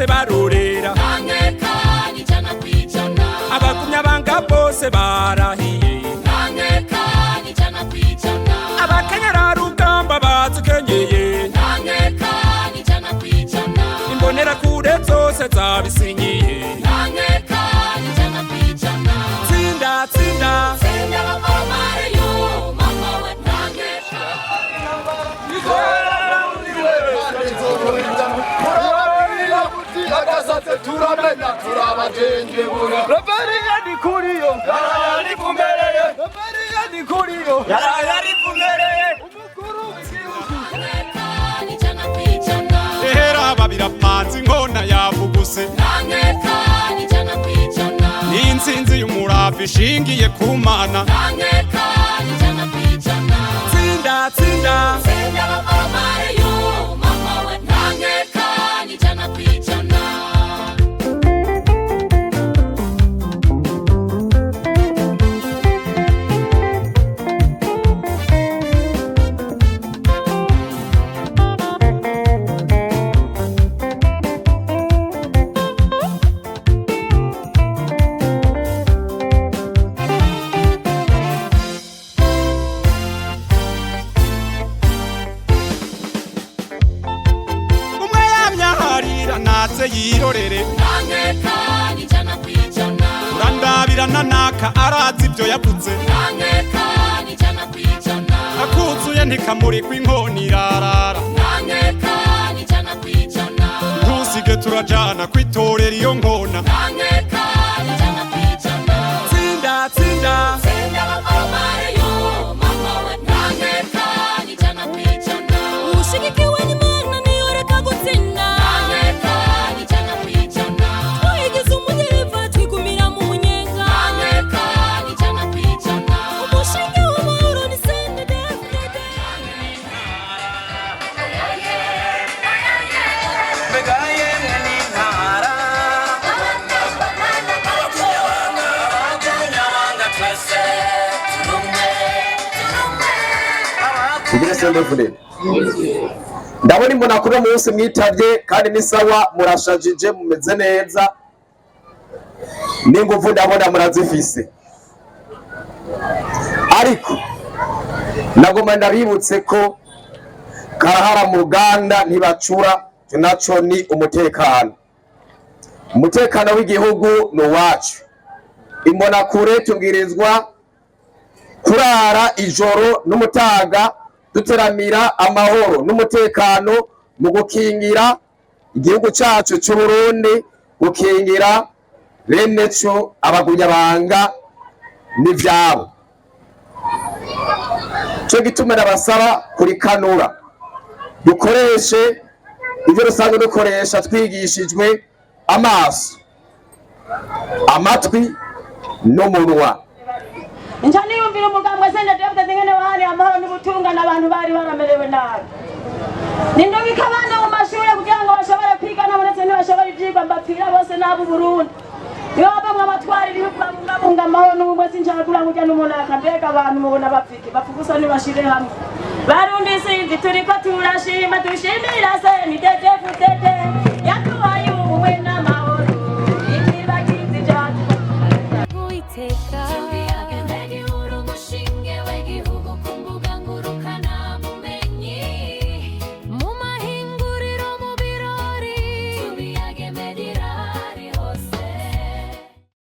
bose barorera abagumyabanga bose barahiye abakenyera rugamba bazikenyeye imbonera kure zose zabisinyiye tsinda tsinda turamenya turabagenge bura Reberiya ni kuriyo yarayari kumereye Reberiya ni kuriyo yarayari kumereye umukuru w'igihugu ehera babirapanze inkona yavuguse n'intsinzi y'umurava ishingiye ku mana tsinda tsinda yirorere urandabirana naka arazi ibyo yavuze akuzuye ntikamurikwa inkoni irarara ntusige turajana kwitorera iyo nkona tsinda tsinda ushigikiwe n'Imana niyo reka gutsinda ndabona imbona kuri munsi mwitavye kandi ni sawa murashajije mumeze neza n'inguvu ndabona murazifise ariko nagoma ndabibutse ko karahara mu Ruganda ntibacura naco ni umutekano w'igihugu ni uwacu imbona kure tubwirizwa kurara ijoro n'umutaga duteramira amahoro n'umutekano mu gukingira igihugu cyacu cy'u Burundi gukingira bene cyo abagunyabanga n'ivyabo cyo gituma nabasaba kurikanura dukoreshe ivyo rusanzwe dukoresha twigishijwe amaso amatwi n'umunwa Njani yumvira umugambwe sende Dr. Zingene wahari amahoro n'ubutungane abantu bari baramerewe nabi. Nindungika abana mu mashuri kugira ngo bashobore kwiga nabo ndetse ntibashobore ivyigwa mbapfira bose nabo Burundi. Iyo bamwe abatwari bibunga amahoro n'ubumwe sinjagura kujya n'umunaka mbega abantu mubona bapfike bapfugusa nibashire hamwe. Barundi sinzi turiko turashima dushimira se mitete futete yatubaye ubumwe n'amahoro. Ikibagizi cyane. Uiteka